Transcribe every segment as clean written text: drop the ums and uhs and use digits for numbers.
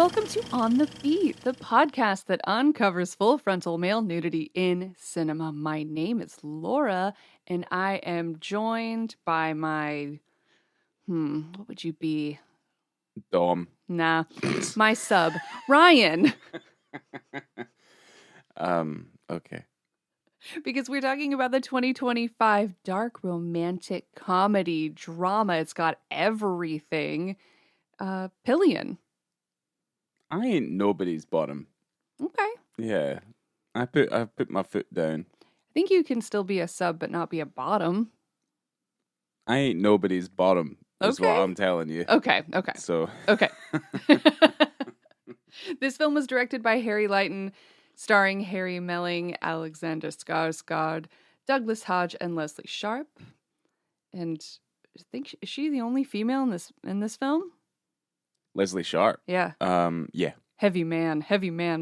welcome to On the Beat, the podcast that uncovers full frontal male nudity in cinema. My name is Laura, and I am joined by my, what would you be? Dom. Nah, my sub, Ryan. Okay. Because we're talking about the 2025 dark romantic comedy drama. It's got everything. Pillion. I ain't nobody's bottom. Okay. Yeah. I put my foot down. I think you can still be a sub but not be a bottom. I ain't nobody's bottom. That's what I'm telling you. Okay. So Okay. This film was directed by Harry Lighton, starring Harry Melling, Alexander Skarsgård, Douglas Hodge, and Leslie Sharp. And I think is she the only female in this film? Leslie Sharp. Yeah. Yeah. Heavy man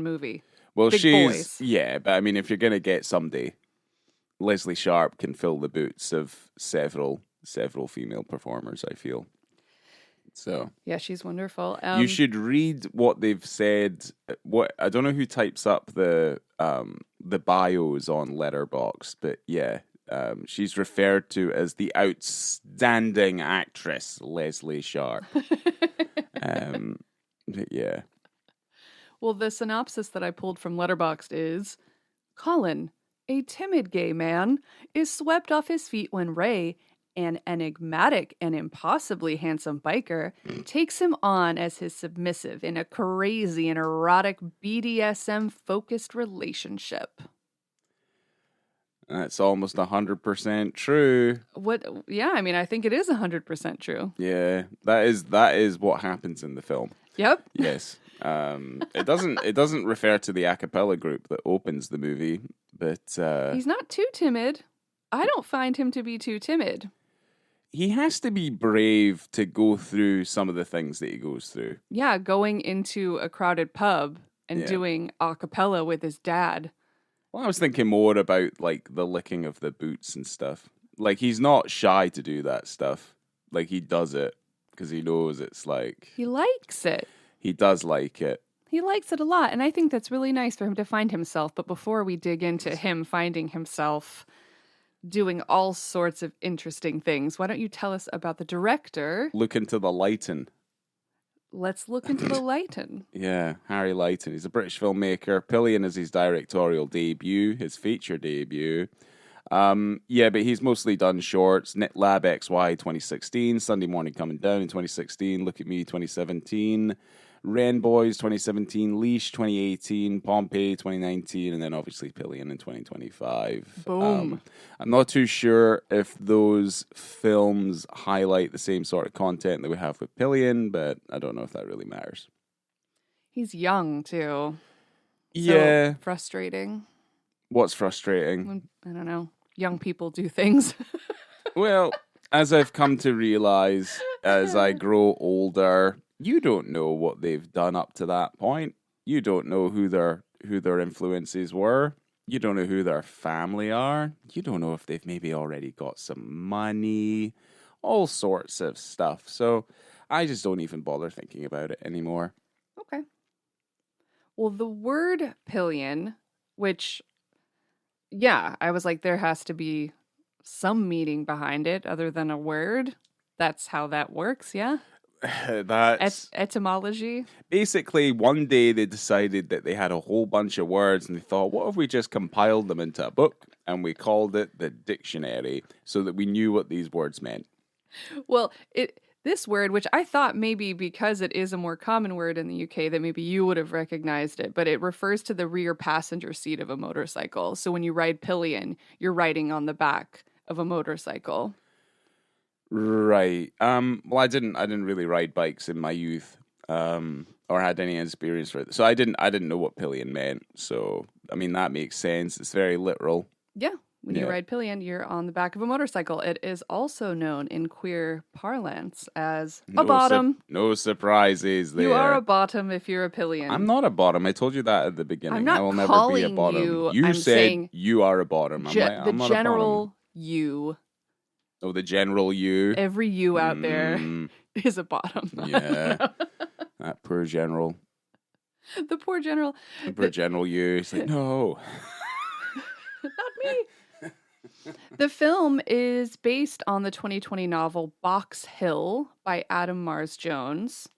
movie. Well, Big she's boys. yeah, but I mean, if you're gonna get somebody, Leslie Sharp can fill the boots of several female performers, I feel. So Yeah, she's wonderful. you should read what they've said. What I don't know who types up the bios on Letterboxd, but yeah, she's referred to as the outstanding actress Leslie Sharp. Yeah. Well, the synopsis that I pulled from Letterboxd is Colin, a timid gay man, is swept off his feet when Ray, an enigmatic and impossibly handsome biker, takes him on as his submissive in a crazy and erotic BDSM-focused relationship. That's almost 100% true. What? Yeah, I mean, I think it is 100% true. Yeah, that is what happens in the film. Yep. Yes. It doesn't refer to the a cappella group that opens the movie, but He's not too timid. I don't find him to be too timid. he has to be brave to go through some of the things that he goes through. Yeah, going into a crowded pub and doing a cappella with his dad. Well, I was thinking more about like the licking of the boots and stuff. Like he's not shy to do that stuff. Like he does it because he knows it's like He likes it. he does like it. He likes it a lot, and I think that's really nice for him to find himself. But before we dig into him finding himself doing all sorts of interesting things, why don't you tell us about the director? Look into the Lighton. Let's look into the Lighton. Yeah, Harry Lighton. He's a British filmmaker. Pillion is his directorial debut, his feature debut. Yeah, but he's mostly done shorts. Knit Lab XY 2016, Sunday Morning Coming Down in 2016, Look at Me 2017, Ren Boys 2017, Leash 2018, Pompeii 2019, and then obviously Pillion in 2025. Boom. I'm not too sure if those films highlight the same sort of content that we have with Pillion, but I don't know if that really matters. He's young, too. Yeah. So frustrating. What's frustrating? When, I don't know, young people do things. Well, as I've come to realize as I grow older, you don't know what they've done up to that point. You don't know who their influences were. You don't know who their family are. You don't know if they've maybe already got some money, all sorts of stuff. So I just don't even bother thinking about it anymore. Okay. Well, the word pillion, which, yeah, I was like, there has to be some meaning behind it other than a word. That's how that works, yeah? That's etymology. basically one day they decided that they had a whole bunch of words and they thought, what if we just compiled them into a book and we called it the dictionary so that we knew what these words meant? Well, this word, which I thought maybe because it is a more common word in the UK that maybe you would have recognized it, but it refers to the rear passenger seat of a motorcycle. So when you ride pillion, you're riding on the back of a motorcycle. Right. Well, I didn't really ride bikes in my youth, or had any experience for it. So I didn't know what pillion meant. So I mean that makes sense. It's very literal. Yeah. When you ride pillion, you're on the back of a motorcycle. It is also known in queer parlance as a bottom. No surprises there. You are a bottom if you're a pillion. I'm not a bottom. I told you that at the beginning. I'm not I will never calling be a bottom. you. I'm said saying you are a bottom. I'm the not general a bottom. you. Oh, the general you. Every you out there is a bottom. Yeah. That poor general. The poor general. The poor General Yu. He's like, no. Not me. The film is based on the 2020 novel Box Hill by Adam Mars Jones,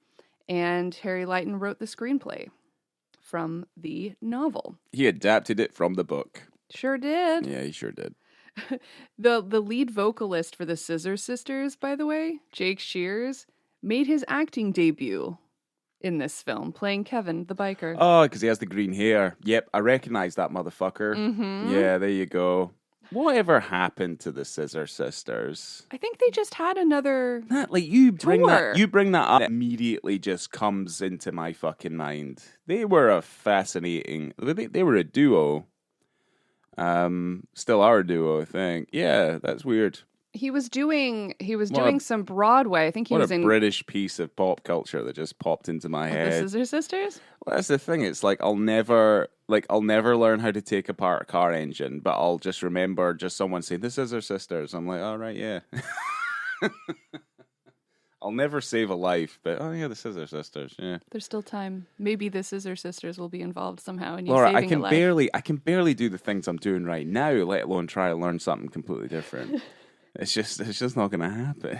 and Harry Lighton wrote the screenplay from the novel. He adapted it from the book. Sure did. Yeah, he sure did. The lead vocalist for the Scissor Sisters, by the way, Jake Shears, made his acting debut in this film, playing Kevin the biker. Oh, because he has the green hair. Yep, I recognize that motherfucker. Mm-hmm. Yeah, there you go. Whatever happened to the Scissor Sisters? I think they just had another Like you bring tour. that up, immediately just comes into my fucking mind. They were a fascinating. They were a duo. Still are a duo, I think. Yeah, that's weird. He was doing some Broadway. I think he What was a in British piece of pop culture that just popped into my the head. Scissor Sisters. Well, that's the thing. It's like I'll never learn how to take apart a car engine, but I'll just remember just someone saying the Scissor Sisters. I'm like, all right, yeah. I'll never save a life, but oh yeah, the Scissor Sisters. Yeah. There's still time. Maybe the Scissor Sisters will be involved somehow in you Laura, saving a life. I can barely do the things I'm doing right now, let alone try to learn something completely different. It's just not going to happen.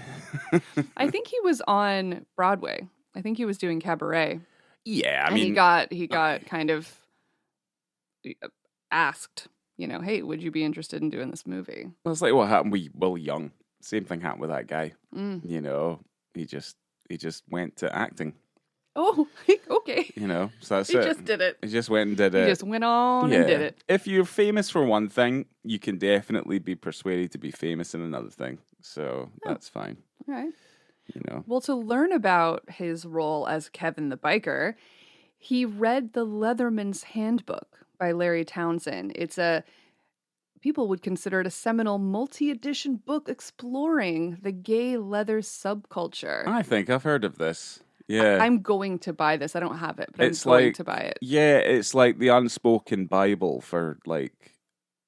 I think he was on Broadway. I think he was doing cabaret. Yeah, I mean, he got kind of asked, hey, would you be interested in doing this movie? Well, it's like what happened with Will Young. Same thing happened with that guy. Mm. He just went to acting. Oh, okay. So that's He it. just did it. He just went and did it. He just went on and did it. If you're famous for one thing, you can definitely be persuaded to be famous in another thing. So that's fine. All right. Well, to learn about his role as Kevin the biker, he read The Leatherman's Handbook by Larry Townsend. People would consider it a seminal multi-edition book exploring the gay leather subculture. I think I've heard of this. Yeah. I'm going to buy this. I don't have it, but It's I'm going like- to buy it. Yeah, it's like the unspoken Bible for like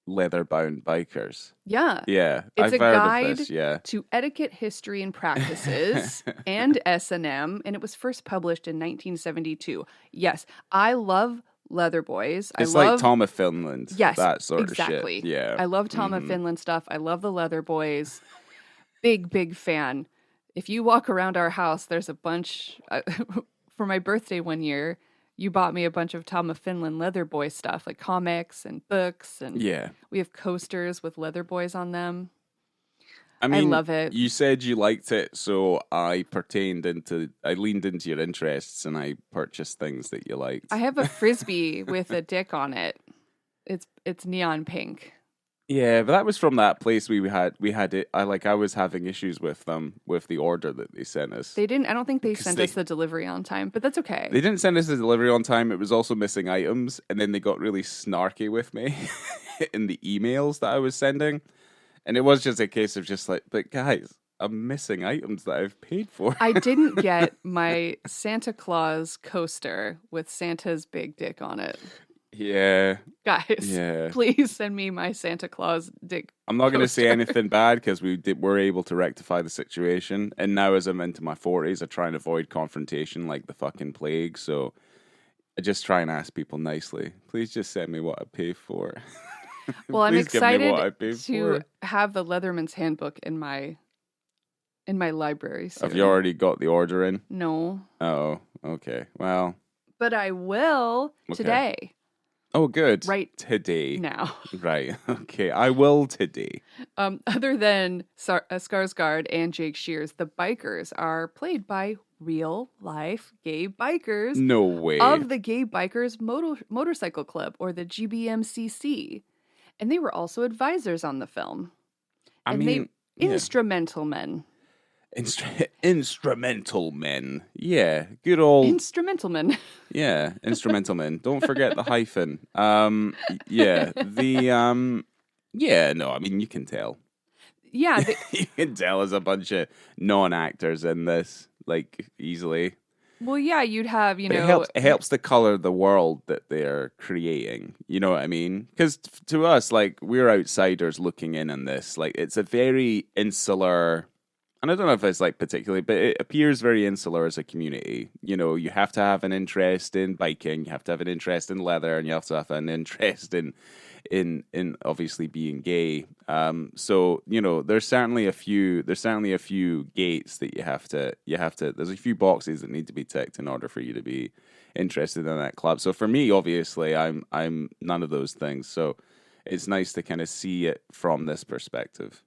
leather-bound bikers. Yeah. Yeah, It's I've a heard guide of this. Yeah. to etiquette, history, and practices, and S&M, and it was first published in 1972. Yes, I love Leather Boys. It's I like love Tom of Finland. Yes, that sort exactly. of shit. Yeah. I love Tom of Finland stuff. I love the Leather Boys. Big fan. If you walk around our house, there's a bunch. For my birthday one year, you bought me a bunch of Tom of Finland Leather Boy stuff, like comics and books, and Yeah. we have coasters with Leather Boys on them. I mean, love it. You said you liked it, so I leaned into your interests and I purchased things that you liked. I have a Frisbee with a dick on it. It's neon pink. Yeah, but that was from that place we had it. I was having issues with them with the order that they sent us. I don't think they Because sent us the delivery on time, but that's okay. They didn't send us the delivery on time. It was also missing items, and then they got really snarky with me in the emails that I was sending. And it was just a case of just like, but guys, I'm missing items that I've paid for. I didn't get my Santa Claus coaster with Santa's big dick on it. Yeah. Guys, Yeah. please send me my Santa Claus dick. I'm not going to say coaster. anything bad because were able to rectify the situation. And now as I'm into my 40s, I try and avoid confrontation like the fucking plague. So I just try and ask people nicely, please just send me what I pay for. Well, I'm Please give me what I excited paid to for. have the Leatherman's Handbook in my library soon. Have you already got the order in? No, Oh, okay. Well, but I will Okay. today. oh, good. Right Today. now. Right. Okay. I will today. Other than Skarsgård and Jake Shears, the bikers are played by real life gay bikers No way. of the Gay Bikers Motorcycle Club, or the GBMCC. And they were also advisors on the film. I and mean, they yeah. instrumental men. Instrumental men. Yeah. Good old. Instrumental men. Yeah, instrumental men. Don't forget the hyphen. Yeah, yeah, no, I mean, you can tell. Yeah, You can tell there's a bunch of non-actors in this, like, easily. well, yeah, you'd have, But it helps to color the world that they're creating. You know what I mean? Because to us, like, we're outsiders looking in on this. Like, it's a very insular and I don't know if it's like particularly, but it appears very insular as a community. You know, you have to have an interest in biking, you have to have an interest in leather, and you have to have an interest in obviously being gay. So you know, there's certainly a few gates that you have to there's a few boxes that need to be ticked in order for you to be interested in that club. So for me, obviously, I'm none of those things. So it's nice to kind of see it from this perspective.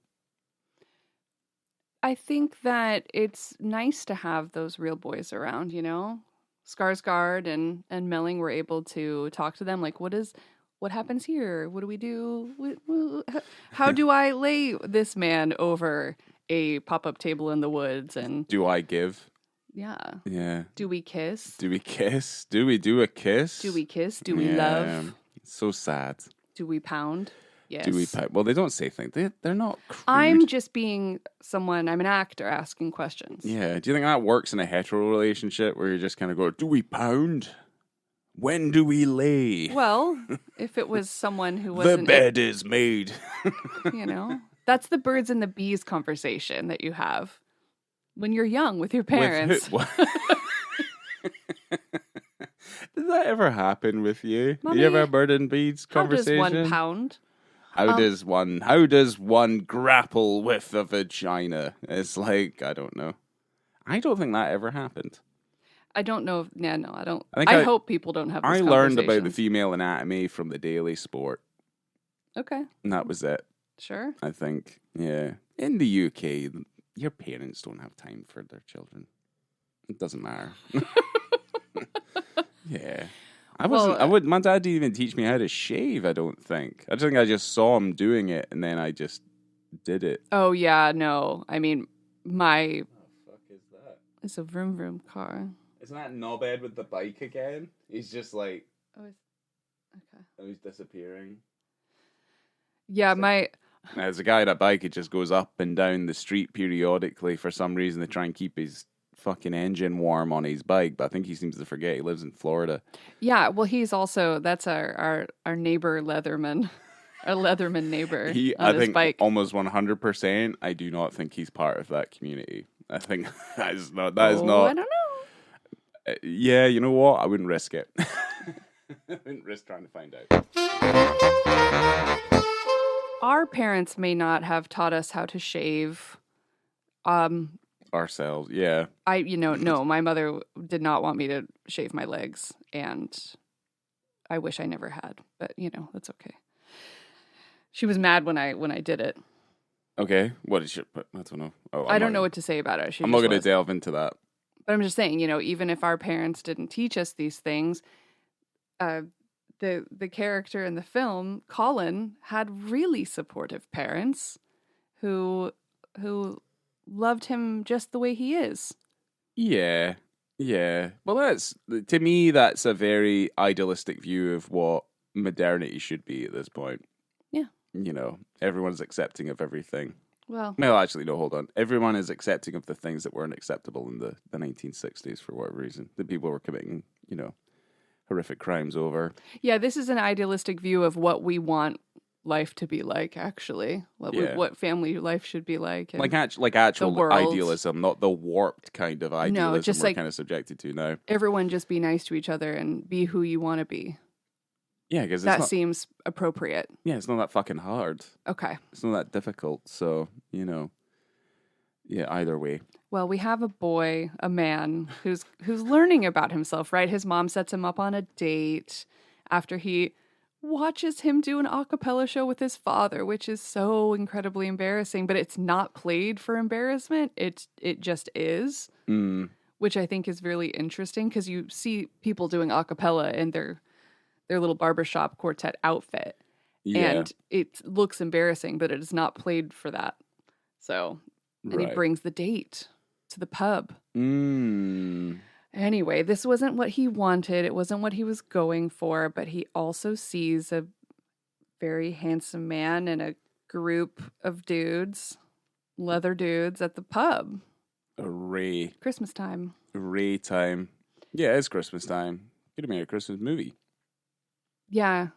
I think that it's nice to have those real boys around, you know? Skarsgård and Melling were able to talk to them like, what happens here? What do we do? How do I lay this man over a pop-up table in the woods? And do I give? Yeah. Yeah. Do we kiss? Do we kiss? Do we do a kiss? Do we kiss? Do we love? It's so sad. Do we pound? Yes. Do we pound? Well, they don't say things. They're not crude. I'm just being someone, I'm an actor asking questions. Yeah. Do you think that works in a hetero relationship where you just kind of go, do we pound? When do we lay? Well, if it was someone who wasn't... The bed is made. You know? That's the birds and the bees conversation that you have when you're young with your parents. Did that ever happen with you? Mommy, Did you ever have bird and bees conversation? How does one pound? How does one grapple with a vagina? It's like, I don't know. I don't think that ever happened. I don't know. Yeah, no, I don't. I hope people don't have this I learned about the female anatomy from the Daily Sport. Okay. And that was it. Sure. I think, yeah. In the UK, your parents don't have time for their children. It doesn't matter. Yeah. My dad didn't even teach me how to shave, I don't think. I think I just saw him doing it and then I just did it. Oh, yeah, no. I mean, What the fuck is that? It's a vroom vroom car. Isn't that knobhead with the bike again? He's just like... Okay. Oh, he's disappearing. Yeah, There's a guy on a bike, he just goes up and down the street periodically for some reason to try and keep his fucking engine warm on his bike, but I think he seems to forget he lives in Florida. Yeah, well, he's also, that's our neighbor Leatherman, our Leatherman neighbor on his bike. Almost 100%, I do not think he's part of that community. I think that is not. I don't know. Yeah, you know what? I wouldn't risk it. I wouldn't risk trying to find out. Our parents may not have taught us how to shave. Ourselves, yeah. No, my mother did not want me to shave my legs, and I wish I never had. But that's okay. She was mad when I did it. Okay, what did she? I don't know. I don't know what to say about it. I'm not going to delve into that. But I'm just saying, even if our parents didn't teach us these things, the character in the film, Colin, had really supportive parents who loved him just the way he is. Yeah. Well, to me, that's a very idealistic view of what modernity should be at this point. Yeah. Everyone's accepting of everything. Well, actually, no, hold on. Everyone is accepting of the things that weren't acceptable in the 1960s for whatever reason. The people were committing, horrific crimes over. Yeah, this is an idealistic view of what we want life to be like, actually. What family life should be like. Like actual idealism, not the warped kind of idealism no, just we're like kind of subjected to now. Everyone just be nice to each other and be who you want to be. Yeah, because that seems appropriate. Yeah, it's not that fucking hard. Okay. It's not that difficult, so, yeah, either way. Well, we have a boy, a man, who's learning about himself, right? His mom sets him up on a date after he watches him do an a cappella show with his father, which is so incredibly embarrassing, but it's not played for embarrassment. It just is, which I think is really interesting because you see people doing a cappella in their little barbershop quartet outfit. Yeah. And it looks embarrassing, but it is not played for that. So, and he brings the date to the pub. Anyway, this wasn't what he wanted. It wasn't what he was going for, but he also sees a very handsome man and a group of dudes, leather dudes at the pub. Ray. Christmas time. Ray time. Yeah, it's Christmas time. Could have made a Christmas movie. Yeah.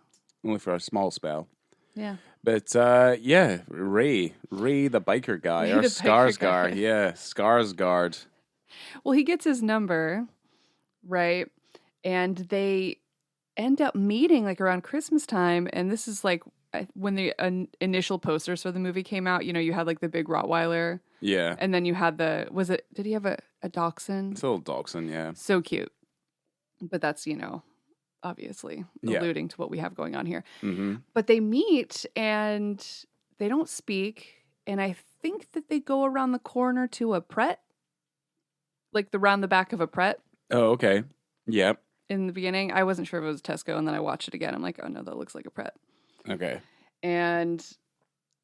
Only for a small spell. Yeah. But yeah, Ray the biker guy, Ray or the biker Skarsgård, guy. yeah, Skarsgård. Well, he gets his number, right? And they end up meeting like around Christmas time. And this is like when the initial posters for the movie came out. You know, you had like the big Rottweiler. Yeah, And then you had did he have a dachshund? it's a little dachshund, yeah. So cute. But that's, obviously Yeah. alluding to what we have going on here. Mm-hmm. But they meet and they don't speak. And I think that they go around the corner to a Pret, like around the back of a Pret. Oh, okay. Yeah. In the beginning, I wasn't sure if it was Tesco, and then I watched it again. I'm like, oh no, that looks like a Pret. Okay. And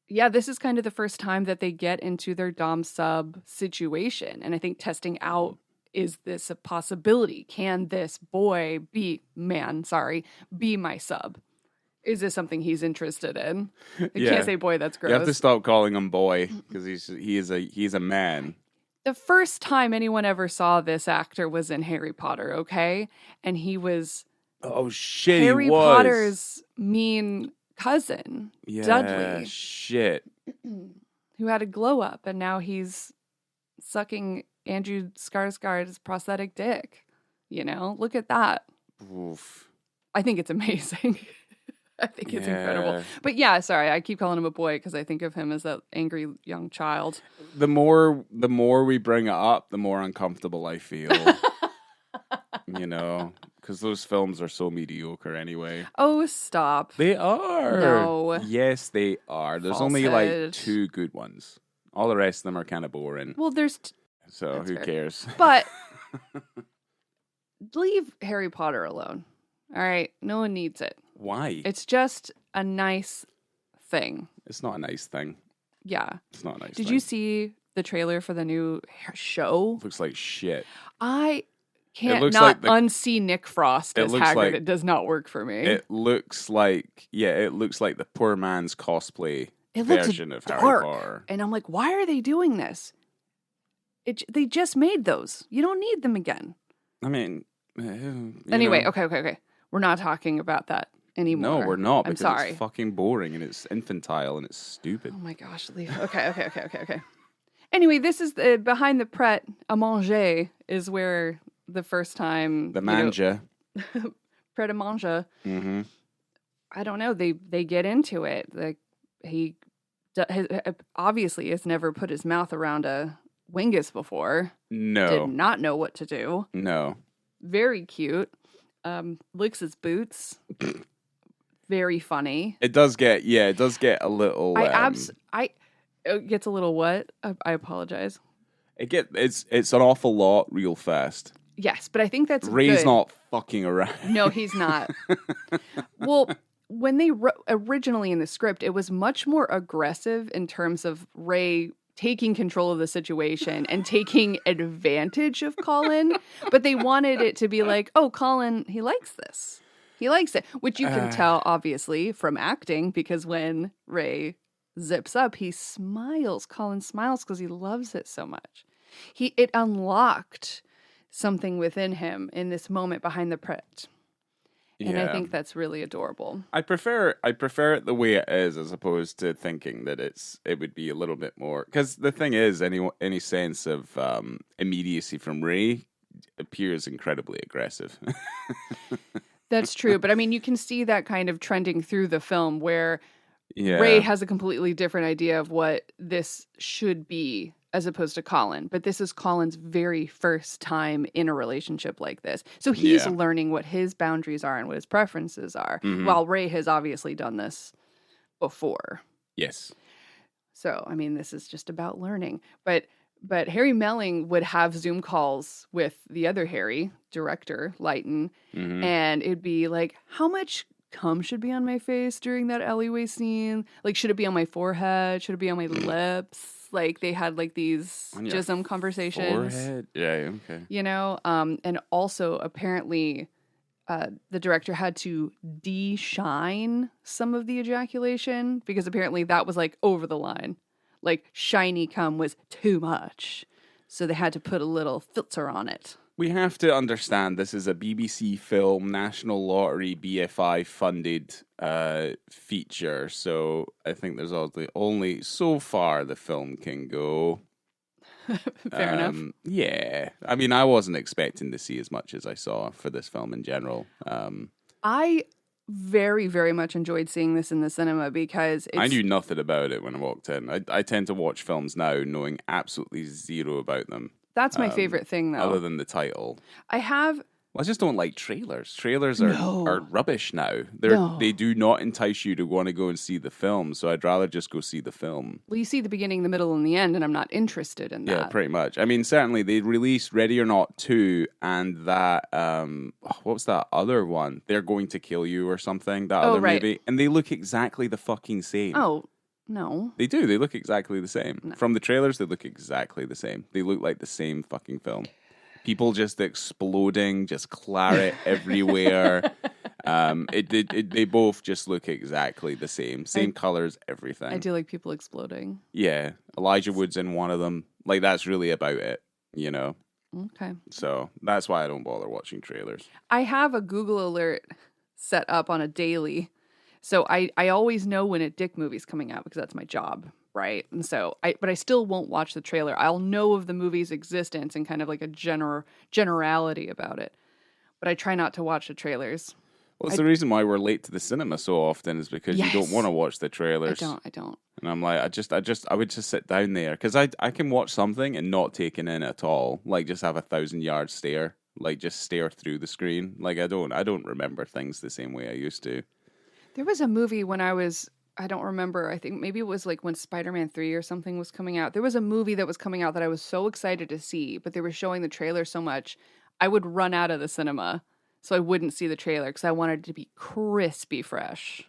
yeah, this is kind of the first time that they get into their dom sub situation. And I think testing out, is this a possibility? Can this be my sub? Is this something he's interested in? I can't say boy, that's gross. You have to stop calling him boy because he's a man. The first time anyone ever saw this actor was in Harry Potter, okay? And he was Oh shit, Harry he was. Potter's mean cousin, Yeah, Dudley, shit. who had a glow up, and now he's sucking Andrew Skarsgård's prosthetic dick. Look at that. Oof. I think it's amazing. I think it's Yeah. incredible. But yeah, sorry, I keep calling him a boy because I think of him as that angry young child. The more we bring it up, the more uncomfortable I feel. Because those films are so mediocre anyway. Oh, stop. They are. No. Yes, they are. There's only Falsehood. like 2 good ones. All the rest of them are kind of boring. Well, there's... So That's who fair. cares? But leave Harry Potter alone. All right? No one needs it. Why? It's just a nice thing. It's not a nice thing. Yeah. It's not a nice Did thing. you see the trailer for the new show? Looks like shit. I can't looks not like unsee Nick Frost It as looks Hagrid. like- It does not work for me. It looks like the poor man's cosplay It looks version of Harry dark. Potter. And I'm like, why are they doing this? They just made those. You don't need them again. I mean, Anyway, okay. We're not talking about that anymore. No, we're not. I'm Because sorry. it's fucking boring and it's infantile and it's stupid. Oh my gosh, leave. Okay. Anyway, this is behind the Pret a Manger is where the first time The manja. Pret a Manger. Mm-hmm. I don't know. They get into it. Like he obviously has never put his mouth around a Wingus before. No. Did not know what to do. No. Very cute. Licks his boots. Very funny. It does get a little. It gets a little what? I apologize. It's an awful lot real fast. Yes, but I think that's Ray's good. not fucking around. No, he's not. Well, when they wrote originally in the script, it was much more aggressive in terms of Ray taking control of the situation and taking advantage of Colin. But they wanted it to be like, oh, Colin, he likes this. He likes it, which you can tell, obviously, from acting, because when Ray zips up, he smiles. Colin smiles because he loves it so much. It unlocked something within him in this moment behind the Pret. And I think that's really adorable. I prefer it the way it is, as opposed to thinking that it would be a little bit more. Because the thing is, any sense of immediacy from Ray appears incredibly aggressive. That's true. But I mean, you can see that kind of trending through the film where Yeah. Ray has a completely different idea of what this should be as opposed to Colin. But this is Colin's very first time in a relationship like this. So he's learning what his boundaries are and what his preferences are, while Ray has obviously done this before. Yes. So, I mean, this is just about learning. But Harry Melling would have Zoom calls with the other Harry, director, Lighton, and it'd be like, how much cum should be on my face during that alleyway scene? Like, should it be on my forehead? Should it be on my lips? Like, they had like these jism conversations. Forehead? Yeah, okay. And also apparently the director had to de-shine some of the ejaculation because apparently that was like over the line. Like, shiny cum was too much. So they had to put a little filter on it. we have to understand this is a BBC Film National Lottery BFI funded feature, so I think there's only so far the film can go. Fair enough. Yeah, I mean, I wasn't expecting to see as much as I saw for this film in general. I very, very much enjoyed seeing this in the cinema because I knew nothing about it when I walked in. I tend to watch films now knowing absolutely zero about them. That's my favorite thing, though. Other than the title. I just don't like trailers. Trailers are rubbish now. They do not entice you to want to go and see the film, so I'd rather just go see the film. Well, you see the beginning, the middle, and the end, and I'm not interested in that. Yeah, pretty much. I mean, certainly they released Ready or Not 2 and that, what was that other one? They're Going to Kill You or something, that other movie. And they look exactly the fucking same. Oh, no. They do. They look exactly the same. No. From the trailers, they look exactly the same. They look like the same fucking film. People just exploding, just claret everywhere. They both just look exactly the same. Same colors, everything. I do like people exploding. Yeah. Elijah Wood's in one of them. Like, that's really about it, you know? Okay. So that's why I don't bother watching trailers. I have a Google alert set up on a daily. So I always know when a Dick movie's coming out because that's my job. Right. And so but I still won't watch the trailer. I'll know of the movie's existence and kind of like a generality about it. But I try not to watch the trailers. Well, it's the reason why we're late to the cinema so often is because you don't want to watch the trailers. I don't. And I'm like, I would just sit down there because I can watch something and not take it in at all. Like just have 1,000-yard stare, like just stare through the screen. Like I don't remember things the same way I used to. There was a movie when I don't remember. I think maybe it was like when Spider-Man 3 or something was coming out. There was a movie that was coming out that I was so excited to see, but they were showing the trailer so much, I would run out of the cinema so I wouldn't see the trailer because I wanted it to be crispy fresh.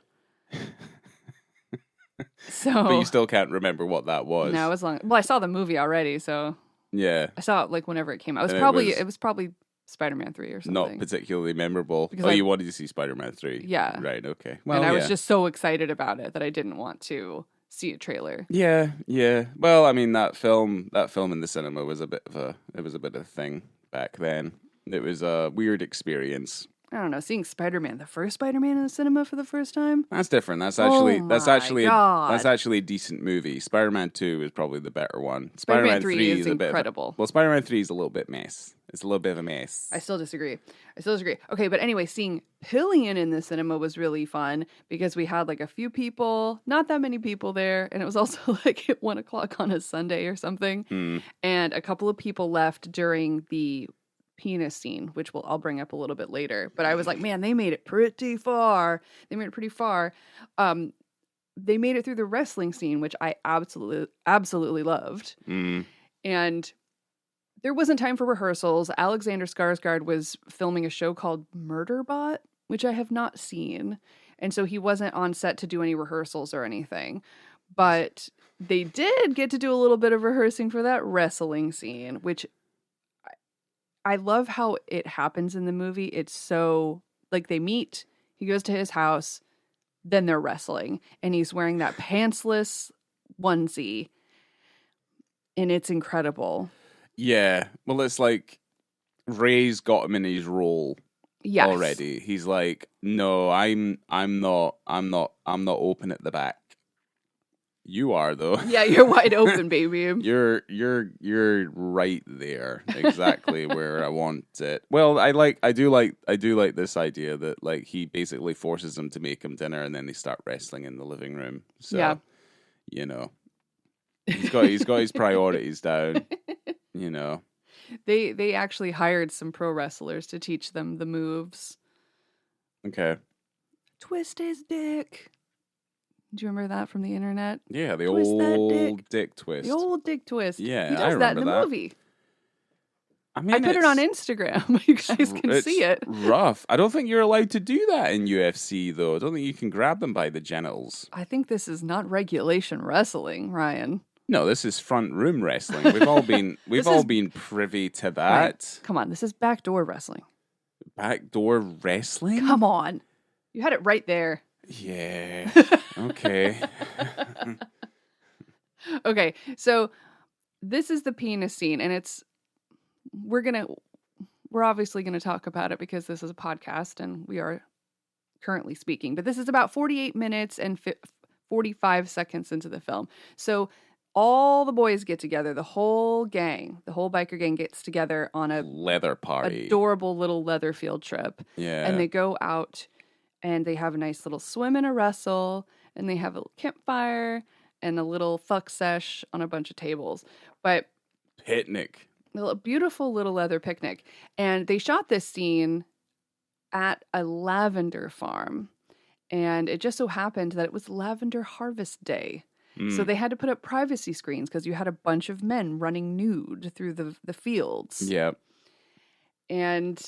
But you still can't remember what that was. No, as long. Well, I saw the movie already, so yeah, I saw it like whenever it came out. It was probably Spider-Man 3 or something. Not particularly memorable. Because you wanted to see Spider-Man 3. Yeah. Right, okay. Well, and I was just so excited about it that I didn't want to see a trailer. Yeah. Well, I mean that film in the cinema was a bit of a thing back then. It was a weird experience. I don't know, seeing Spider-Man, the first Spider-Man in the cinema for the first time. That's different. That's actually a decent movie. Spider-Man 2 is probably the better one. Spider-Man 3 is incredible. Spider-Man 3 is a little bit mess. It's a little bit of a mess. I still disagree. Okay, but anyway, seeing Pillion in the cinema was really fun because we had like a few people, not that many people there, and it was also like at 1:00 on a Sunday or something. And a couple of people left during the penis scene, which I'll bring up a little bit later. But I was like, man, they made it pretty far. They made it through the wrestling scene, which I absolutely loved. And there wasn't time for rehearsals. Alexander Skarsgård was filming a show called Murderbot, which I have not seen. And so he wasn't on set to do any rehearsals or anything. But they did get to do a little bit of rehearsing for that wrestling scene, which I love how it happens in the movie. It's so, like, they meet, he goes to his house, then they're wrestling, and he's wearing that pantsless onesie, and it's incredible. Yeah, well, it's like Ray's got him in his role already. He's like, no, I'm not open at the back. You are though. Yeah, you're wide open, baby. You're right there, exactly where I want it. Well, I do like this idea that like he basically forces him to make him dinner, and then they start wrestling in the living room. So, you know, he's got his priorities down. You know, they actually hired some pro wrestlers to teach them the moves. Okay. Twist his dick. Do you remember that from the internet? Yeah, the old dick twist. The old dick twist. Yeah, he does that in the movie. I mean, I put it on Instagram. You guys can see it. Rough. I don't think you're allowed to do that in UFC, though. I don't think you can grab them by the genitals. I think this is not regulation wrestling, Ryan. No, this is front room wrestling. We've all been privy to that. Right. Come on, this is backdoor wrestling. Backdoor wrestling? Come on. You had it right there. Yeah. Okay. Okay, so this is the penis scene, and we're gonna we're obviously going to talk about it because this is a podcast and we are currently speaking. But this is about 48 minutes and 45 seconds into the film. So all the boys get together, the whole gang, the whole biker gang gets together on a leather party. Adorable little leather field trip. Yeah. And they go out and they have a nice little swim and a wrestle, and they have a campfire and a little fuck sesh on a bunch of tables. But picnic. A beautiful little leather picnic. And they shot this scene at a lavender farm. And it just so happened that it was lavender harvest day. So they had to put up privacy screens because you had a bunch of men running nude through the fields. Yeah. And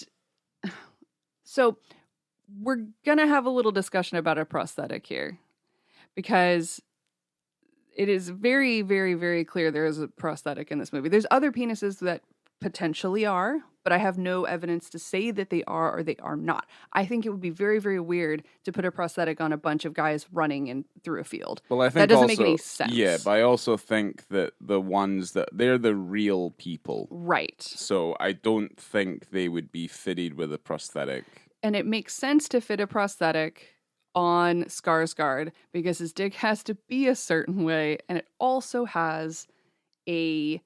so we're going to have a little discussion about a prosthetic here because it is very, very, very clear there is a prosthetic in this movie. There's other penises that potentially are, but I have no evidence to say that they are or they are not. I think it would be very, very weird to put a prosthetic on a bunch of guys running through a field. Well, I think that doesn't also, make any sense. Yeah, but I also think that the ones that they're the real people. Right. So I don't think they would be fitted with a prosthetic. And it makes sense to fit a prosthetic on Skarsgård because his dick has to be a certain way, and it also has a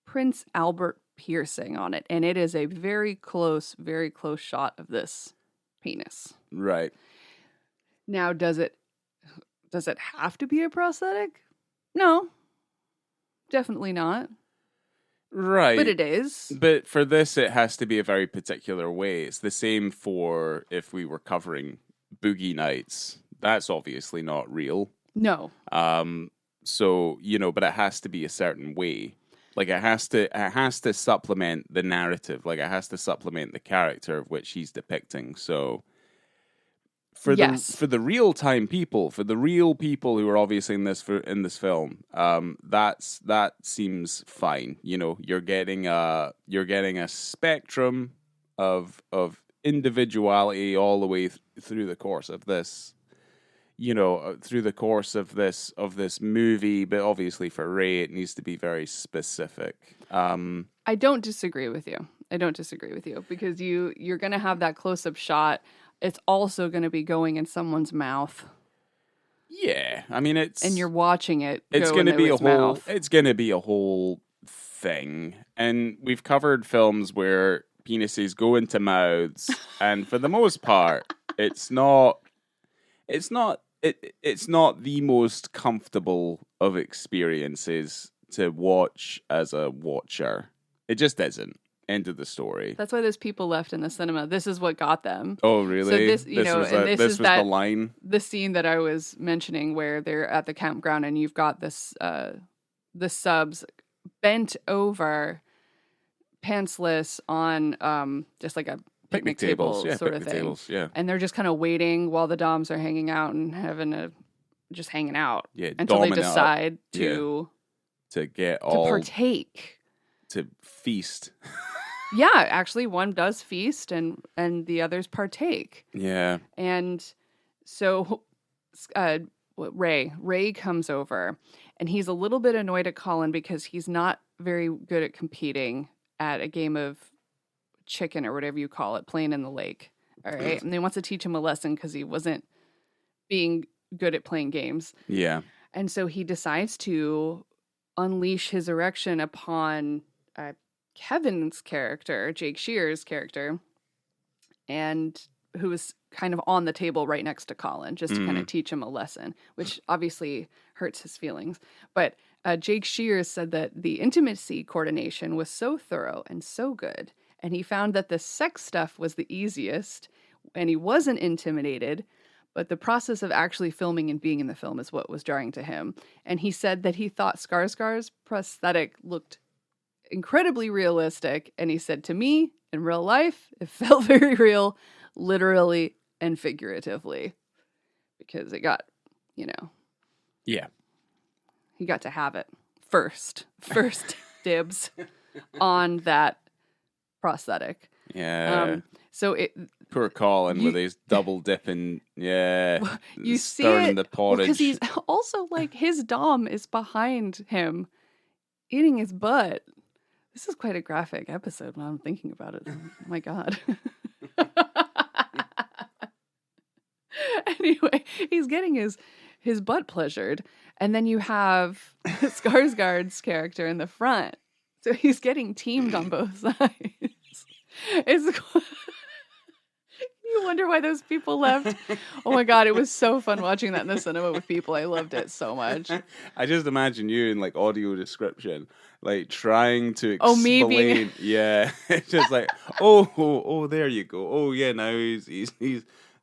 Prince Albert piercing on it, and it is a very close shot of this penis. Right. Now, does it have to be a prosthetic? No. Definitely not. Right. But it is. But for this, it has to be a very particular way. It's the same for if we were covering Boogie Nights. That's obviously not real. No. So, but it has to be a certain way. Like it has to supplement the narrative. Like it has to supplement the character of which he's depicting. So for the real time people, for the real people who are obviously in this film, that seems fine. You're getting a spectrum of individuality all the way through the course of this. Through the course of this movie, but obviously for Ray, it needs to be very specific. I don't disagree with you. Because you're going to have that close-up shot. It's also going to be going in someone's mouth. Yeah, I mean and you're watching it. It's going to be a whole. Mouth. It's going to be a whole thing, and we've covered films where penises go into mouths, and for the most part, it's not the most comfortable of experiences to watch as a watcher. It just isn't. End of the story. That's why there's people left in the cinema. This is what got them. Oh, really? So this was the line. The scene that I was mentioning where they're at the campground and you've got this the subs bent over, pantsless on just like a picnic table sort of thing. Tables, yeah. And they're just kind of waiting while the doms are hanging out and just hanging out. Yeah, until they decide to partake. To feast. Yeah, actually one does feast and the others partake. Yeah. And so Ray comes over and he's a little bit annoyed at Colin because he's not very good at competing at a game of chicken or whatever you call it, playing in the lake. All right. And he wants to teach him a lesson because he wasn't being good at playing games. Yeah. And so he decides to unleash his erection upon Kevin's character, Jake Shear's character, and who was kind of on the table right next to Colin, just to kind of teach him a lesson, which obviously hurts his feelings. But Jake Shears said that the intimacy coordination was so thorough and so good, and he found that the sex stuff was the easiest, and he wasn't intimidated, but the process of actually filming and being in the film is what was jarring to him. And he said that he thought Skarsgård's prosthetic looked incredibly realistic, and he said to me, in real life, it felt very real, literally and figuratively, because it got, yeah, he got to have it first dibs on that prosthetic. Yeah. So poor Colin with his double dipping, you see stirring it the porridge. because he's also like his dom is behind him, eating his butt. This is quite a graphic episode when I'm thinking about it. Oh my God. Anyway, he's getting his butt pleasured. And then you have Skarsgård's character in the front. So he's getting teamed on both sides. It's you wonder why those people left. Oh my God, it was so fun watching that in the cinema with people. I loved it so much. I just imagine you in like audio description, like trying to explain. Oh, me being... Yeah, it's just like, oh, there you go. Oh yeah, now he's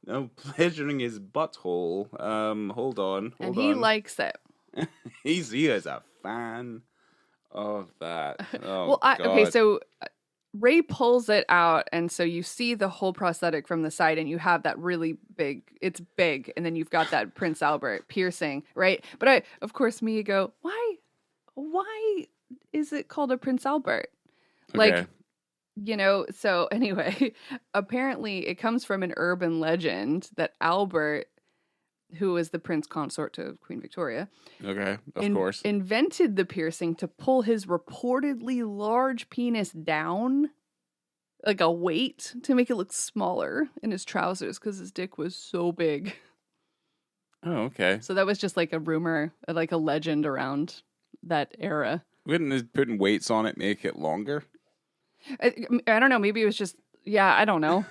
now pleasuring his butthole. Hold on. And he likes it. He is a fan of that. Oh, well, God. Okay, so Ray pulls it out, and so you see the whole prosthetic from the side, and you have that really big, it's big, and then you've got that Prince Albert piercing, right? But of course, me go, why is it called a Prince Albert? Okay. Like, so anyway, apparently it comes from an urban legend that Albert, who is the prince consort to Queen Victoria, Okay, of course, invented the piercing to pull his reportedly large penis down, like a weight, to make it look smaller in his trousers because his dick was so big. Oh, okay. So that was just like a rumor, like a legend around that era. Wouldn't putting weights on it make it longer? I don't know. Maybe it was just, I don't know.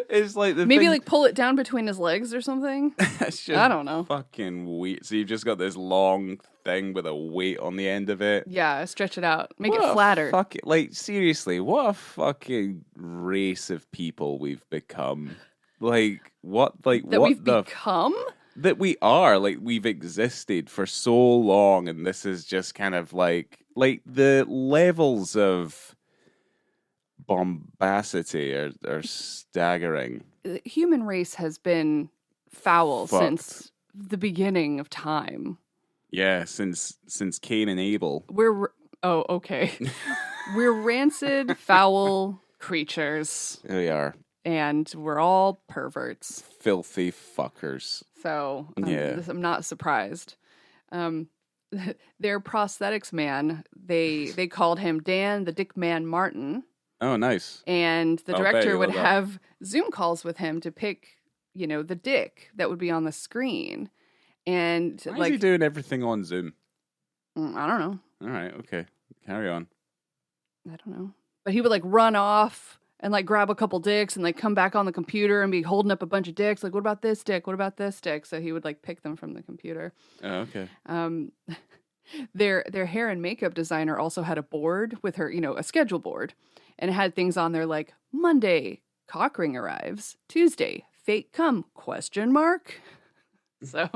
It's like maybe like pull it down between his legs or something. It's just I don't know. Fucking weird. So you've just got this long thing with a weight on the end of it. Yeah, stretch it out, make it flatter. Like seriously, what a fucking race of people we've become. Like what? Like that what we've become? That we are. Like we've existed for so long, and this is just kind of like the levels of bombacity are staggering. The human race has been foul Fucked. since the beginning of time. Yeah, since Cain and Abel. Okay. We're rancid, foul creatures. We are. And we're all perverts. Filthy fuckers. So yeah. I'm not surprised. Their prosthetics man, they called him Dan the Dick Man Martin. Oh, nice. And the director would have Zoom calls with him to pick, the dick that would be on the screen. And why is he doing everything on Zoom? I don't know. All right, okay. Carry on. I don't know. But he would run off and grab a couple dicks and come back on the computer and be holding up a bunch of dicks. Like, what about this dick? What about this dick? So he would pick them from the computer. Oh, okay. Their hair and makeup designer also had a board with her, a schedule board. And it had things on there like Monday, cock ring arrives. Tuesday, fate come, ? So,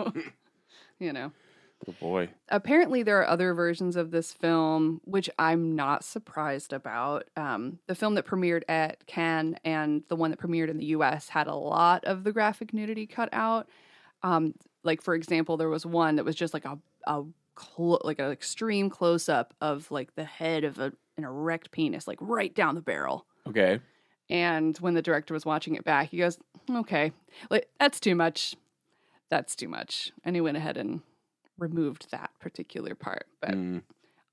Oh boy. Apparently there are other versions of this film, which I'm not surprised about. The film that premiered at Cannes and the one that premiered in the US had a lot of the graphic nudity cut out. For example, there was one that was just an extreme close up of the head of an erect penis, right down the barrel. Okay. And when the director was watching it back, he goes, okay, that's too much. That's too much. And he went ahead and removed that particular part. But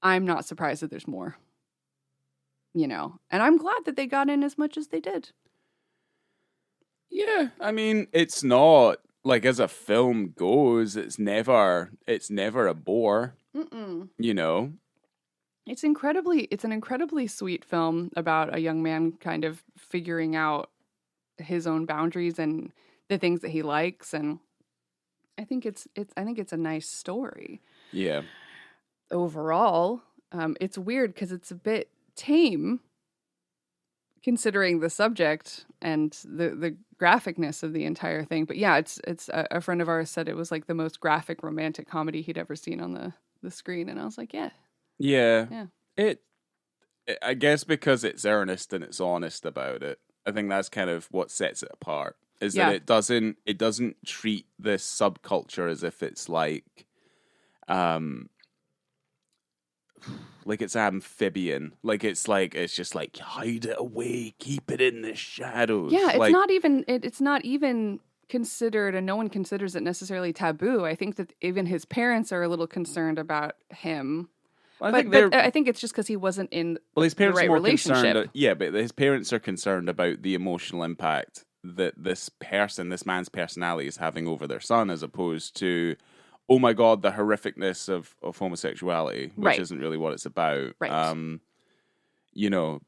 I'm not surprised that there's more, and I'm glad that they got in as much as they did. Yeah. I mean, it's not as a film goes, it's never a bore. Mm-mm. It's an incredibly sweet film about a young man kind of figuring out his own boundaries and the things that he likes, and I think it's a nice story. Yeah. Overall, it's weird because it's a bit tame considering the subject and the graphicness of the entire thing. But yeah, it's a friend of ours said it was the most graphic romantic comedy he'd ever seen on the screen, and I was like, yeah. Yeah. I guess because it's earnest and it's honest about it. I think that's kind of what sets it apart. Is that it doesn't treat this subculture as if it's it's amphibian. It's just hide it away, keep it in the shadows. Yeah, it's not even considered, and no one considers it necessarily taboo. I think that even his parents are a little concerned about him. Well, but I think it's just because he wasn't in his parents the right are more relationship. concerned. But his parents are concerned about the emotional impact that this man's personality is having over their son, as opposed to, oh my God, the horrificness of homosexuality, which Right. isn't really what it's about. Right.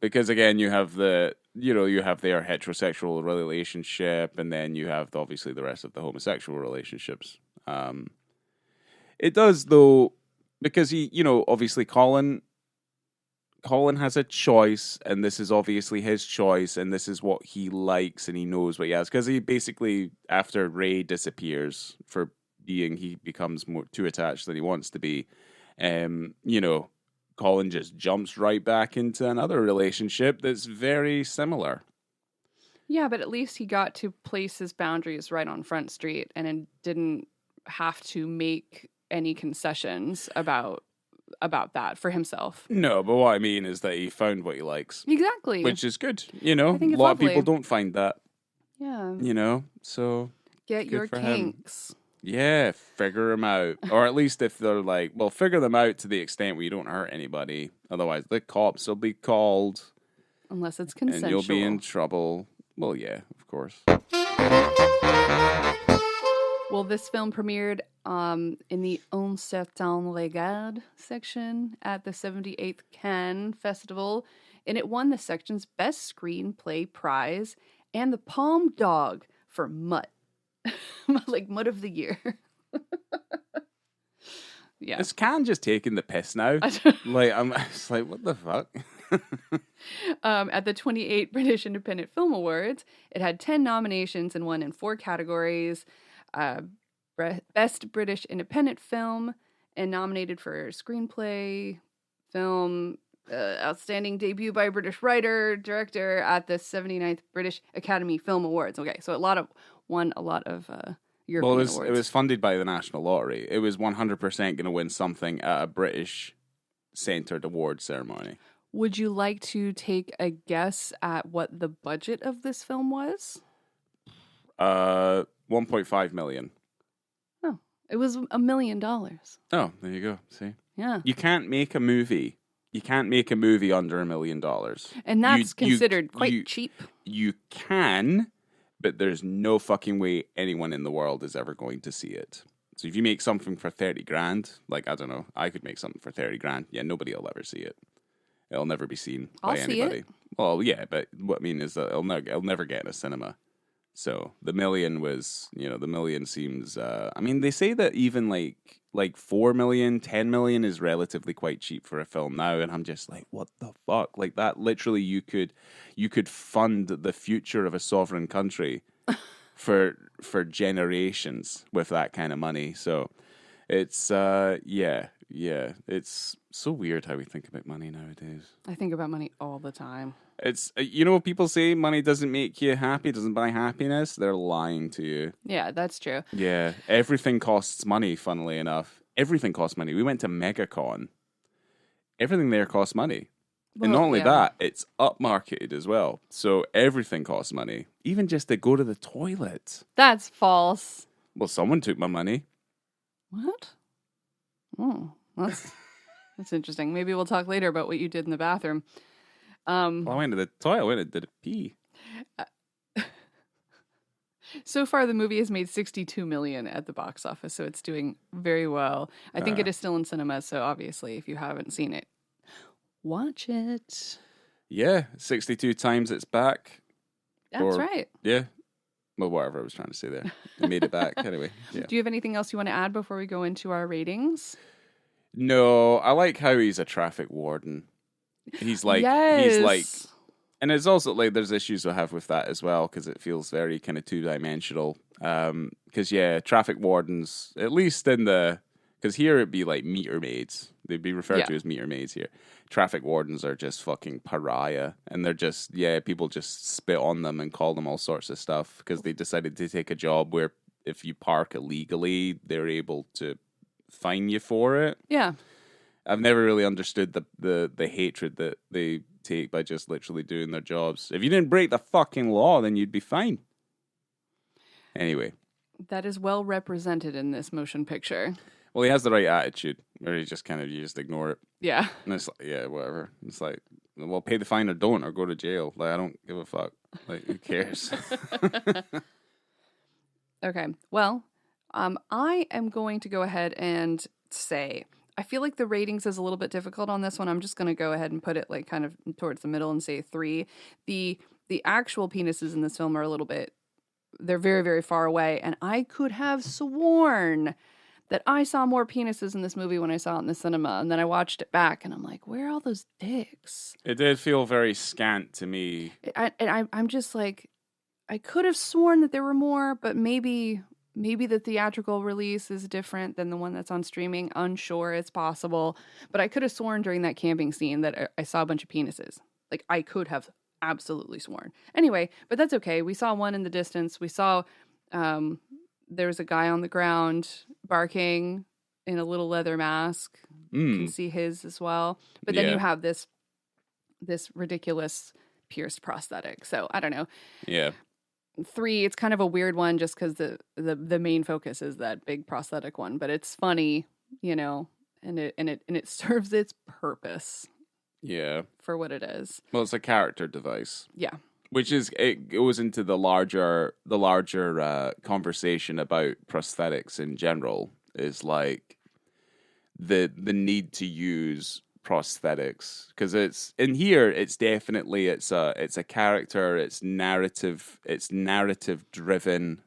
Because again, you have their heterosexual relationship, and then you have obviously the rest of the homosexual relationships. It does though, because obviously Colin has a choice, and this is obviously his choice, and this is what he likes, and he knows what he has. Because he basically, after Ray disappears he becomes too attached than he wants to be. Colin just jumps right back into another relationship that's very similar. Yeah, but at least he got to place his boundaries right on Front Street and it didn't have to make any concessions about that for himself. No, but what I mean is that he found what he likes. Exactly. Which is good. I think a it's lot lovely. of people don't find that. Yeah. So Get your for him. kinks. Yeah, figure them out. Or at least if they're like, well, figure them out to the extent where you don't hurt anybody. Otherwise, the cops will be called. Unless it's consensual. And you'll be in trouble. Well, yeah, of course. Well, this film premiered in the Un Certain Regard section at the 78th Cannes Festival, and it won the section's Best Screenplay prize and the Palm Dog for Mutt. Like Mutt of the Year. Yeah. Is Cannes just taking the piss now? I'm it's like, what the fuck? At the 28 British Independent Film Awards, it had 10 nominations and won in 4 categories. Best British Independent Film, and nominated for Screenplay, Film, Outstanding Debut by a British Writer, Director at the 79th British Academy Film Awards. Okay, so won a lot of European awards. It was funded by the National Lottery. It was 100% going to win something at a British-centered award ceremony. Would you like to take a guess at what the budget of this film was? 1.5 million. Oh, it was $1 million. Oh, there you go. See? Yeah. You can't make a movie. You can't make a movie under $1 million. And that's considered quite cheap. You can, but there's no fucking way anyone in the world is ever going to see it. So if you make something for 30 grand, like, I don't know, I could make something for 30 grand. Yeah, nobody will ever see it. It'll never be seen by anybody. It. Well, yeah, but what I mean is that it'll never get in a cinema. So the million was, the million seems, they say that even like 4 million, 10 million is relatively quite cheap for a film now. And I'm just like, what the fuck? Like that, literally you could fund the future of a sovereign country for generations with that kind of money. So it's, yeah, it's so weird how we think about money nowadays. I think about money all the time. It's, what people say, money doesn't make you happy, doesn't buy happiness. They're lying to you. Yeah, that's true. Yeah, everything costs money, funnily enough. Everything costs money. We went to MegaCon. Everything there costs money. Well, and not only that, it's upmarketed as well. So everything costs money. Even just to go to the toilet. That's false. Well, someone took my money. What? Oh, that's interesting. Maybe we'll talk later about what you did in the bathroom. Well, I went to the toilet. I went and did a pee. So far, the movie has made $62 million at the box office, so it's doing very well. I think it is still in cinemas, so obviously, if you haven't seen it, watch it. Yeah, 62 times it's back. That's right. Yeah. Well, whatever I was trying to say there. I made it back anyway. Yeah. Do you have anything else you want to add before we go into our ratings? No, I like how he's a traffic warden. He's like, and it's also like there's issues I have with that as well because it feels very kind of two-dimensional. Because traffic wardens, at least because here it'd be like meter maids. They'd be referred to as meter maids here. Traffic wardens are just fucking pariah, and they're just people just spit on them and call them all sorts of stuff because they decided to take a job where if you park illegally, they're able to fine you for it. Yeah. I've never really understood the hatred that they take by just literally doing their jobs. If you didn't break the fucking law, then you'd be fine. Anyway. That is well represented in this motion picture. Well, he has the right attitude, Where you just ignore it. Yeah. And it's like, yeah, whatever. It's like, well, pay the fine or don't, or go to jail. Like, I don't give a fuck. Like, who cares? Okay. Well, I am going to go ahead and say, I feel like the ratings is a little bit difficult on this one. I'm just going to go ahead and put it like kind of towards the middle and say 3. The actual penises in this film are a little bit, they're very, very far away. And I could have sworn that I saw more penises in this movie when I saw it in the cinema. And then I watched it back and I'm like, where are all those dicks? It did feel very scant to me. I'm just like, I could have sworn that there were more, but maybe the theatrical release is different than the one that's on streaming. Unsure, it's possible. But I could have sworn during that camping scene that I saw a bunch of penises. Like, I could have absolutely sworn. Anyway, but that's okay. We saw one in the distance. We saw there was a guy on the ground barking in a little leather mask. You can see his as well. But then you have this ridiculous pierced prosthetic. So I don't know. Yeah. 3, it's kind of a weird one just because the main focus is that big prosthetic one. But it's funny, you know, and it serves its purpose. Yeah. For what it is. Well, it's a character device. Yeah. Which is, it goes into the larger conversation about prosthetics in general, is like the need to use prosthetics, because it's in here. It's definitely it's a character. It's narrative driven.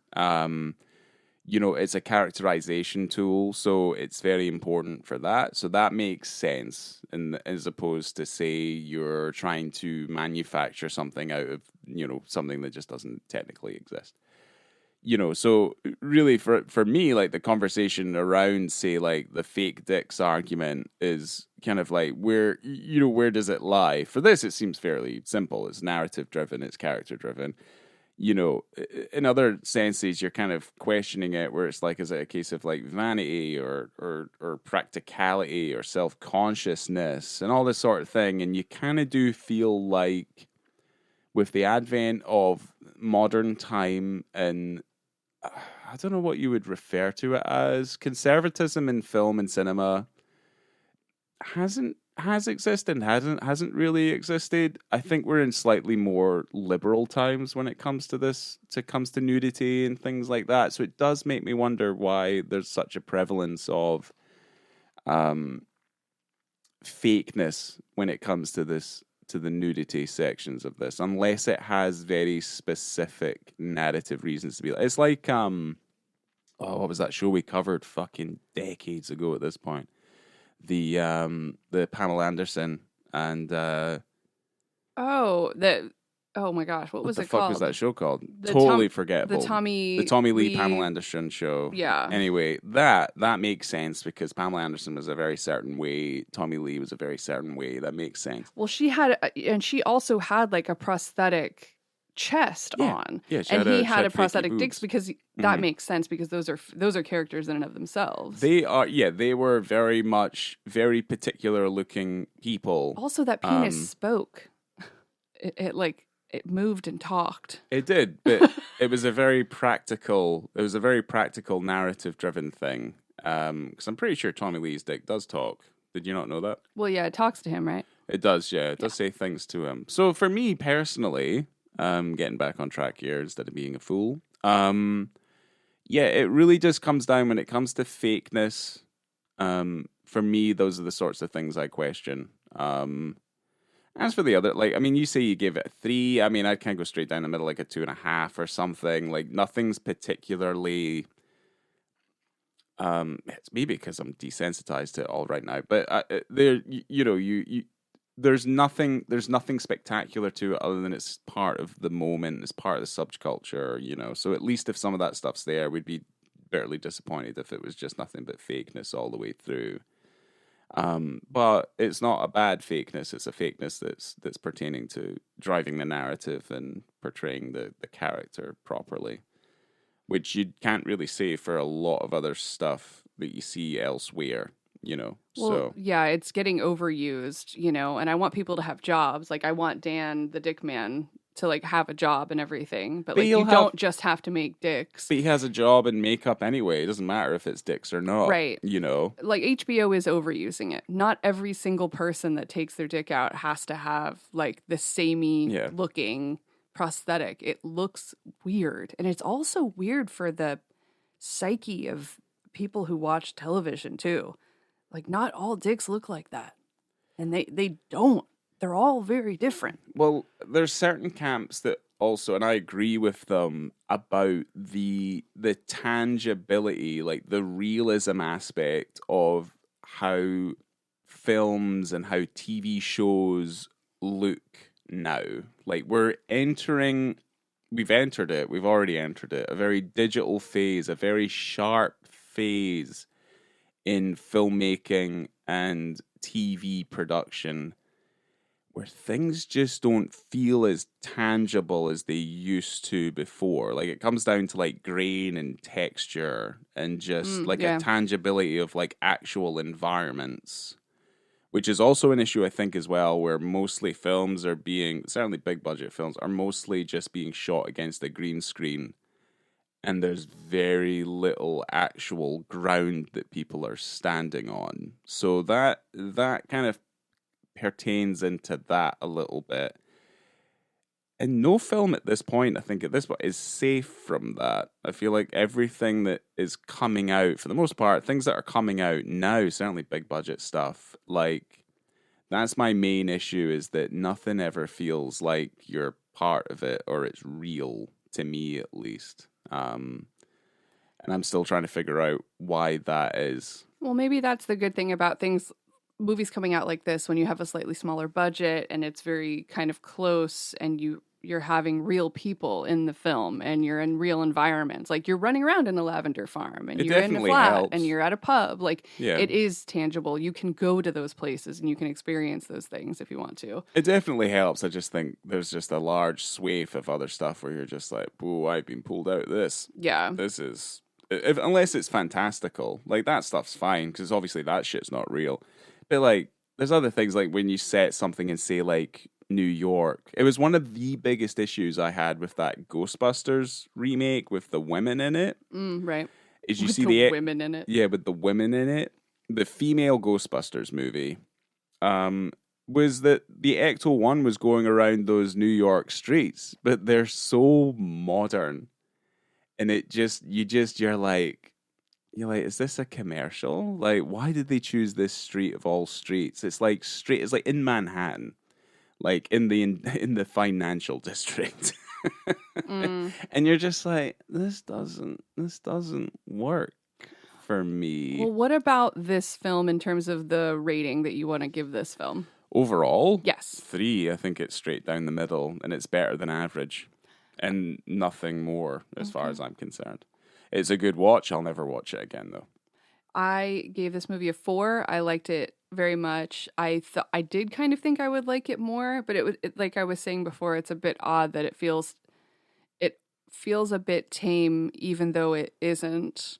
You know, it's a characterization tool, so it's very important for that. So that makes sense, and as opposed to say you're trying to manufacture something out of, you know, something that just doesn't technically exist. You know, so really for me, like the conversation around, say, like the fake dicks argument is kind of like, where does it lie? For this, it seems fairly simple. It's narrative driven. It's character driven. You know, in other senses, you're kind of questioning it, where it's like, is it a case of like vanity or practicality or self-consciousness and all this sort of thing? And you kind of do feel like with the advent of modern time and I don't know what you would refer to it as, conservatism in film and cinema has existed and hasn't really existed. I think we're in slightly more liberal times when it comes to this, comes to nudity and things like that. So it does make me wonder why there's such a prevalence of fakeness when it comes to this, to the nudity sections of this, unless it has very specific narrative reasons to be. It's like what was that show we covered fucking decades ago at this point? The Pamela Anderson and oh my gosh, what was it called? What the fuck was that show called? Totally forgettable. The Tommy Lee Pamela Anderson show. Yeah. Anyway, that makes sense because Pamela Anderson was a very certain way. Tommy Lee was a very certain way. That makes sense. Well, she also had like a prosthetic chest on. Yeah, and he had a prosthetic dicks because that makes sense because those are characters in and of themselves. They were very much very particular looking people. Also, that penis spoke. It moved and talked. It did, but it was a very practical narrative driven thing. Because I'm pretty sure Tommy Lee's dick does talk. Did you not know that? Well, yeah, it talks to him, right? It does, yeah. It does say things to him. So for me personally, getting back on track here instead of being a fool. It really just comes down when it comes to fakeness. For me, those are the sorts of things I question. As for the other, you say you give it a 3. I mean, I'd kind of go straight down the middle, like a 2.5 or something. Like, nothing's particularly. It's maybe because I'm desensitized to it all right now, but there's nothing spectacular to it other than it's part of the moment, it's part of the subculture, you know. So at least if some of that stuff's there, we'd be bitterly disappointed if it was just nothing but fakeness all the way through. But it's not a bad fakeness. It's a fakeness that's pertaining to driving the narrative and portraying the character properly, which you can't really say for a lot of other stuff that you see elsewhere, you know. Well, yeah, it's getting overused, you know, and I want people to have jobs. Like, I want Dan, the dick man, to like have a job and everything, but like he'll you don't just have to make dicks. But he has a job in makeup anyway. It doesn't matter if it's dicks or not. Right. You know? Like HBO is overusing it. Not every single person that takes their dick out has to have like the samey looking prosthetic. It looks weird. And it's also weird for the psyche of people who watch television too. Like not all dicks look like that. And they don't. They're all very different. Well, there's certain camps that also, and I agree with them about the tangibility, like the realism aspect of how films and how TV shows look now. Like we've already entered it, a very digital phase, a very sharp phase in filmmaking and TV production, where things just don't feel as tangible as they used to before. Like it comes down to like grain and texture and just a tangibility of like actual environments, which is also an issue I think as well, where mostly films are certainly big budget films are mostly just being shot against a green screen. And there's very little actual ground that people are standing on. So that kind of pertains into that a little bit. And no film at this point, I think at this point, is safe from that. I feel like everything that is coming out, for the most part, things that are coming out now, certainly big budget stuff, like, that's my main issue, is that nothing ever feels like you're part of it, or it's real, to me at least. And I'm still trying to figure out why that is. Well, maybe that's the good thing about movies coming out like this, when you have a slightly smaller budget and it's very kind of close, and you're having real people in the film and you're in real environments. Like you're running around in a lavender farm and you're in a flat helps. And you're at a pub. Like it is tangible. You can go to those places and you can experience those things if you want to. It definitely helps. I just think there's just a large swathe of other stuff where you're just like, "Ooh, I've been pulled out of this." Yeah. This is, unless it's fantastical. Like that stuff's fine, because obviously that shit's not real. But like, there's other things, like when you set something in, say, like New York. It was one of the biggest issues I had with that Ghostbusters remake with the women in it. Right. Is you with see the women in it. Yeah, with the women in it. The female Ghostbusters movie was that the Ecto 1 was going around those New York streets, but they're so modern. And you're like, is this a commercial? Like, why did they choose this street of all streets? It's like in Manhattan, like in the financial district. And you're just like, this doesn't work for me. Well, what about this film in terms of the rating that you want to give this film? Overall? Yes. 3. I think it's straight down the middle, and it's better than average. And nothing more, as far as I'm concerned. It's a good watch. I'll never watch it again, though. I gave this movie a 4. I liked it very much. I did kind of think I would like it more, but like I was saying before, it's a bit odd that it feels a bit tame, even though it isn't.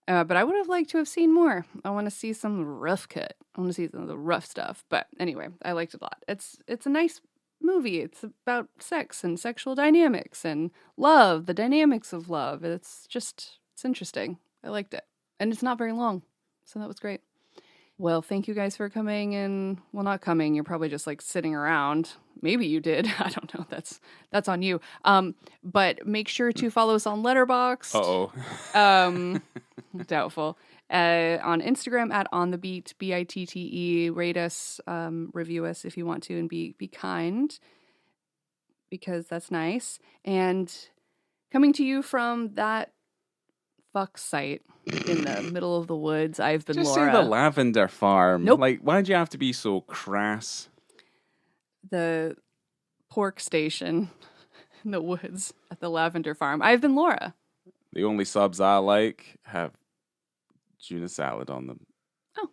But I would have liked to have seen more. I want to see some rough cut. I want to see some of the rough stuff. But anyway, I liked it a lot. It's a nice movie. It's about sex and sexual dynamics and love, the dynamics of love. It's interesting. I liked it. And it's not very long. So that was great. Well, thank you guys for coming, and well, not coming. You're probably just like sitting around. Maybe you did. I don't know. That's on you. But make sure to follow us on Letterboxd. Doubtful. On Instagram at onthebeat, BITTE. Rate us, review us if you want to, and be kind, because that's nice. And coming to you from that fuck site in the middle of the woods, I've been Just Laura. say the lavender farm. Nope. Like, why'd you have to be so crass? The pork station in the woods at the lavender farm. I've been Laura. The only subs I like have tuna salad on them. Oh.